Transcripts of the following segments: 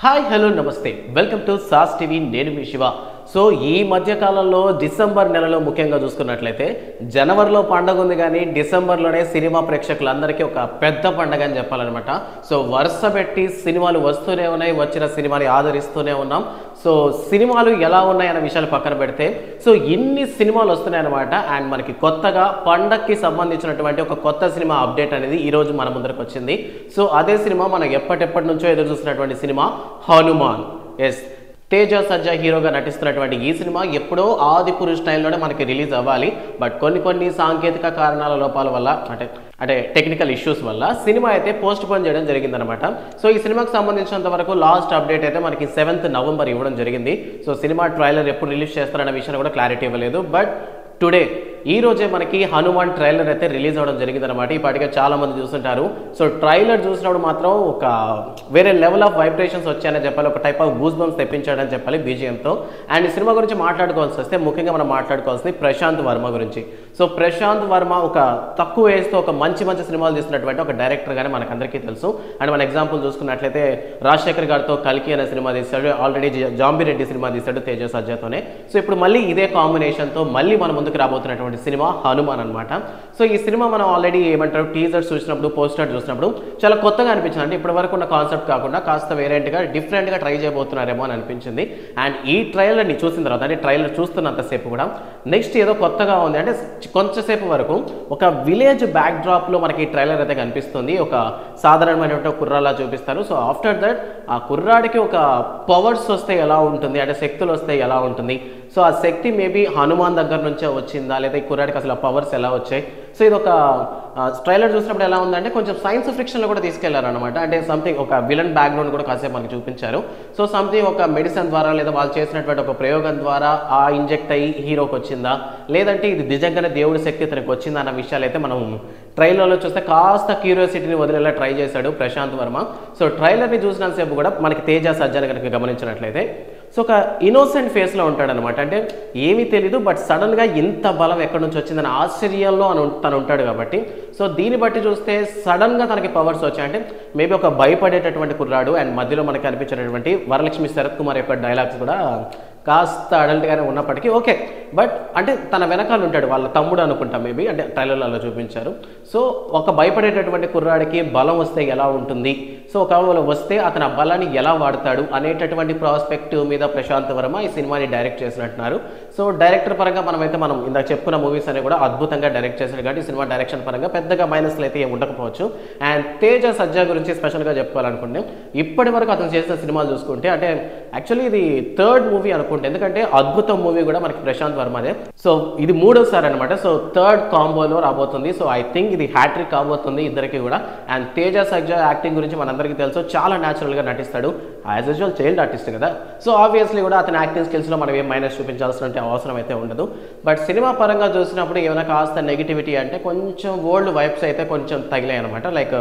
Hi hello నమస్తే welcome to sauce TV నేను మీ Shiva. So ఈ మధ్యకాలంలో డిసెంబర్ నెలలో ముఖ్యంగా చూసుకున్నట్లయితే జనవరిలో పండగ ఉంది కానీ డిసెంబర్లోనే సినిమా ప్రేక్షకులందరికీ ఒక పెద్ద పండగ అని చెప్పాలన్నమాట. సో వరుస పెట్టి సినిమాలు వస్తూనే ఉన్నాయి, వచ్చిన సినిమాని ఆదరిస్తూనే ఉన్నాం. సో సినిమాలు ఎలా ఉన్నాయన్న విషయాలు పక్కన పెడితే సో ఇన్ని సినిమాలు వస్తున్నాయన్నమాట. అండ్ మనకి కొత్తగా పండగకి సంబంధించినటువంటి ఒక కొత్త సినిమా అప్డేట్ అనేది ఈరోజు మన ముందరకు వచ్చింది. సో అదే సినిమా మనం ఎప్పటి నుంచో ఎదురు చూసినటువంటి సినిమా హనుమాన్. ఎస్, తేజ సజ్జా హీరోగా నటిస్తున్నటువంటి ఈ సినిమా ఎప్పుడో ఆదిపురుష్ స్టైల్లోనే మనకి రిలీజ్ అవ్వాలి. బట్ కొన్ని సాంకేతిక కారణాల లోపాల వల్ల అంటే టెక్నికల్ ఇష్యూస్ వల్ల సినిమా అయితే పోస్ట్ పోన్ చేయడం జరిగిందనమాట. సో ఈ సినిమాకి సంబంధించినంత వరకు లాస్ట్ అప్డేట్ అయితే మనకి 7th నవంబర్ ఇవ్వడం జరిగింది. సో సినిమా ట్రైలర్ ఎప్పుడు రిలీజ్ చేస్తారన్న విషయాన్ని కూడా క్లారిటీ ఇవ్వలేదు. బట్ టుడే ఈ రోజే మనకి హనుమాన్ ట్రైలర్ అయితే రిలీజ్ అవ్వడం జరిగింది అనమాట. ఇప్పటికే చాలా మంది చూస్తుంటారు. సో ట్రైలర్ చూసినప్పుడు మాత్రం ఒక వేరే లెవెల్ ఆఫ్ వైబ్రేషన్స్ వచ్చాయని చెప్పాలి, ఒక టైప్ ఆఫ్ గూస్ బంప్స్ తెప్పించాడని చెప్పాలి బీజిఎంతో. అండ్ ఈ సినిమా గురించి మాట్లాడుకోవాల్సి వస్తే ముఖ్యంగా మనం మాట్లాడుకోవాల్సింది ప్రశాంత్ వర్మ గురించి. సో ప్రశాంత్ వర్మ ఒక తక్కువ ఏజ్తో ఒక మంచి సినిమాలు తీస్తున్నటువంటి ఒక డైరెక్టర్ గానే మనకందరికీ తెలుసు. అండ్ మన ఎగ్జాంపుల్ చూసుకున్నట్లయితే రాజశేఖర్ గారితో కల్కి అనే సినిమా తీశాడు, ఆల్రెడీ జాంబిరెడ్డి సినిమా తీశాడు తేజ సజ్జాతోనే. సో ఇప్పుడు మళ్ళీ ఇదే కాంబినేషన్తో మళ్ళీ మన ముందుకు రాబోతున్నటువంటి సినిమా హనుమాన్ అనమాట. సో ఈ సినిమా మనం ఆల్రెడీ ఏమంటారు టీజర్ చూసినప్పుడు, పోస్టర్ చూసినప్పుడు చాలా కొత్తగా అనిపించింది. అంటే ఇప్పటి వరకు ఉన్న కాన్సెప్ట్ కాకుండా కాస్త వేరేంట్గా డిఫరెంట్గా ట్రై చేయబోతున్నారేమో అని అనిపించింది. అండ్ ఈ ట్రైలర్ని చూసిన తర్వాత అంటే ట్రైలర్ చూస్తున్నంతసేపు కూడా నెక్స్ట్ ఏదో కొత్తగా ఉంది. అంటే కొంచెంసేపు వరకు ఒక విలేజ్ బ్యాక్ డ్రాప్లో మనకి ఈ ట్రైలర్ అయితే కనిపిస్తుంది. ఒక సాధారణమైనటువంటి కుర్రాలా చూపిస్తారు. సో ఆఫ్టర్ దట్ ఆ కుర్రాడికి ఒక పవర్స్ వస్తే ఎలా ఉంటుంది, అంటే శక్తులు వస్తే ఎలా ఉంటుంది, సో ఆ శక్తి మేబీ హనుమాన్ దగ్గర నుంచే వచ్చిందా, లేదా ఈ కుర్రాడికి అసలు ఆ పవర్స్ ఎలా వచ్చాయి. సో ఇది ఒక ట్రైలర్ చూసినప్పుడు ఎలా ఉందంటే కొంచెం సైన్స్ ఫిక్షన్లో కూడా తీసుకెళ్లారనమాట. అంటే సంథింగ్ ఒక విలన్ బ్యాక్గ్రౌండ్ కూడా కాసేపు మనకి చూపించారు. సో సంథింగ్ ఒక మెడిసిన్ ద్వారా లేదా వాళ్ళు చేసినటువంటి ఒక ప్రయోగం ద్వారా ఆ ఇంజెక్ట్ అయ్యి హీరోకి వచ్చిందా, లేదంటే ఇది నిజంగానే దేవుడి శక్తి తనకు వచ్చిందా అన్న విషయాలు అయితే మనం ట్రైలర్లో చూస్తే కాస్త క్యూరియాసిటీని వదిలేలా ట్రై చేశాడు ప్రశాంత్ వర్మ. సో ట్రైలర్ని చూసినంతసేపు కూడా మనకి తేజ సజ్జాని కనుక గమనించినట్లయితే సో ఒక ఇన్నోసెంట్ ఫేస్లో ఉంటాడనమాట. అంటే ఏమీ తెలీదు, బట్ సడన్గా ఇంత బలం ఎక్కడి నుంచి వచ్చిందని ఆశ్చర్యంలో తను ఉంటాడు కాబట్టి సో దీన్ని బట్టి చూస్తే సడన్గా తనకి పవర్స్ వచ్చాయంటే మేబీ ఒక భయపడేటటువంటి కుర్రాడు. అండ్ మధ్యలో మనకి కనిపించేటటువంటి వరలక్ష్మి శరత్ కుమార్ యొక్క డైలాగ్స్ కూడా కాస్త అడల్ట్గానే ఉన్నప్పటికీ ఓకే, బట్ అంటే తన వెనకాల ఉంటాడు, వాళ్ళ తమ్ముడు అనుకుంటా మేబీ, అంటే ట్రైలర్లలో చూపించారు. సో ఒక భయపడేటటువంటి కుర్రాడికి బలం వస్తే ఎలా ఉంటుంది, సో ఒకవేళ వస్తే అతను ఆ బలాన్ని ఎలా వాడతాడు అనేటటువంటి ప్రాస్పెక్టివ్ మీద ప్రశాంత్ వర్మ ఈ సినిమాని డైరెక్ట్ చేసినట్టున్నారు. సో డైరెక్టర్ పరంగా మనం ఇందాక చెప్పుకున్న మూవీస్ అనేవి కూడా అద్భుతంగా డైరెక్ట్ చేశారు కాబట్టి సినిమా డైరెక్షన్ పరంగా పెద్దగా మైనస్లు అయితే ఉండకపోవచ్చు. అండ్ తేజ సజ్జా గురించి స్పెషల్గా చెప్పుకోవాలనుకుంటే ఇప్పటి వరకు అతను చేసిన సినిమాలు చూసుకుంటే అంటే యాక్చువల్లీ ఇది 3rd మూవీ అనుకుంటే, ఎందుకంటే అద్భుతం మూవీ కూడా మనకి ప్రశాంత్ వర్మదే. సో ఇది 3వసారి అనమాట. సో 3rd కాంబోలో రాబోతుంది. సో ఐ థింక్ ఇది హ్యాట్రిక్ కాబోతుంది ఇద్దరికి కూడా. అండ్ తేజ సజ్జా యాక్టింగ్ గురించి మనందరికీ తెలుసు, చాలా న్యాచురల్గా నటిస్తాడు. యాజ్ యూజువల్ చైల్డ్ ఆర్టిస్ట్ కదా. సో ఆబ్వియస్లీ కూడా అతని యాక్టింగ్ స్కిల్స్లో మనం ఏం మైనస్ చూపించాల్సిన అవసరం అయితే ఉండదు. బట్ సినిమా పరంగా చూసినప్పుడు ఏమైనా కాస్త నెగిటివిటీ అంటే కొంచెం ఓల్డ్ వైబ్స్ అయితే కొంచెం తగిలాయి అనమాట. లైక్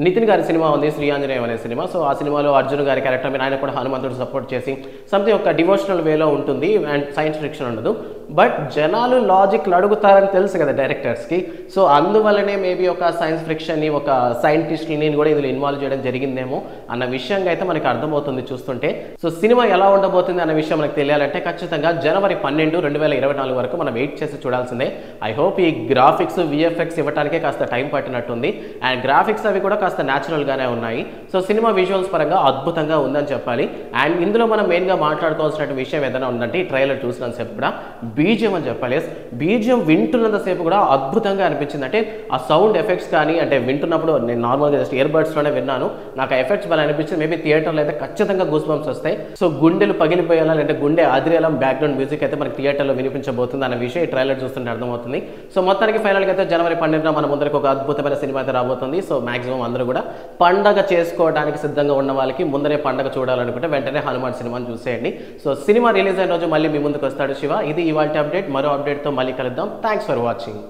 నితిన్ గారి సినిమా ఉంది శ్రీ ఆంజనేయం అనే సినిమా. సో ఆ సినిమాలో అర్జున్ గారి క్యారెక్టర్ మీద ఆయన కూడా హనుమంతుడు సపోర్ట్ చేసి సంథింగ్ ఒక డివోషనల్ వేలో ఉంటుంది అండ్ సైన్స్ ఫిక్షన్ ఉండదు. బట్ జనాలు లాజిక్లు అడుగుతారని తెలుసు కదా డైరెక్టర్స్కి. సో అందువల్లనే మేబీ ఒక సైన్స్ ఫిక్షన్ని, ఒక సైంటిస్ట్ని కూడా ఇందులో ఇన్వాల్వ్ చేయడం జరిగిందేమో అన్న విషయంగా అయితే మనకి అర్థమవుతుంది చూస్తుంటే. సో సినిమా ఎలా ఉండబోతుంది అన్న విషయం మనకు తెలియాలంటే ఖచ్చితంగా జనవరి 12, 2024 వరకు మనం వెయిట్ చేసి చూడాల్సిందే. ఐ హోప్ ఈ గ్రాఫిక్స్ విఎఫ్ఎక్స్ ఇవ్వడానికే కాస్త టైం పట్టినట్టుంది. అండ్ గ్రాఫిక్స్ అవి కూడా కాస్త న్యాచురల్గానే ఉన్నాయి. సో సినిమా విజువల్స్ పరంగా అద్భుతంగా ఉందని చెప్పాలి. అండ్ ఇందులో మనం మెయిన్గా మాట్లాడుకోవాల్సిన విషయం ఏదైనా ఉందంటే ఈ ట్రైలర్ చూసినంతసేపు కూడా బీజిఎం అని చెప్పాలి. బీజిఎం వింటున్నంతసేపు కూడా అద్భుతంగా అనిపించింది. అంటే ఆ సౌండ్ ఎఫెక్ట్స్ కానీ అంటే వింటున్నప్పుడు నేను నార్మల్గా జస్ట్ ఇయర్ బడ్స్లోనే విన్నాను, నాకు ఆ ఎఫెక్ట్స్ బాగా అనిపించింది. మేబీ థియేటర్లో అయితే ఖచ్చితంగా గూస్ బంప్స్ వస్తాయి. సో గుండెలు పగిలిపోయేలా అంటే గుండె అదిరేలా బ్యాక్గ్రౌండ్ మ్యూజిక్ అయితే మనకి థియేటర్లో వినిపించబోతుంది అన్న విషయం ఈ ట్రైలర్ చూస్తుంటే అర్థమవుతుంది. సో మొత్తానికి ఫైనల్గా అయితే జనవరి 12న మన ముందరికి ఒక అద్భుతమైన సినిమా అయితే రాబోతుంది. సో మాక్సిమం అందరూ కూడా పండగ చేసుకోవడానికి సిద్ధంగా ఉన్న వాళ్ళకి ముందరే పండగ చూడాలనుకుంటే వెంటనే హనుమాన్ సినిమాని చూసేయండి. సో సినిమా రిలీజ్ అయిన రోజు మళ్ళీ మీ ముందుకు వస్తాడు శివ. ఇది ఇవాల్టి అప్డేట్. మరో అప్డేట్తో మళ్ళీ కలుద్దాం. Thanks for watching.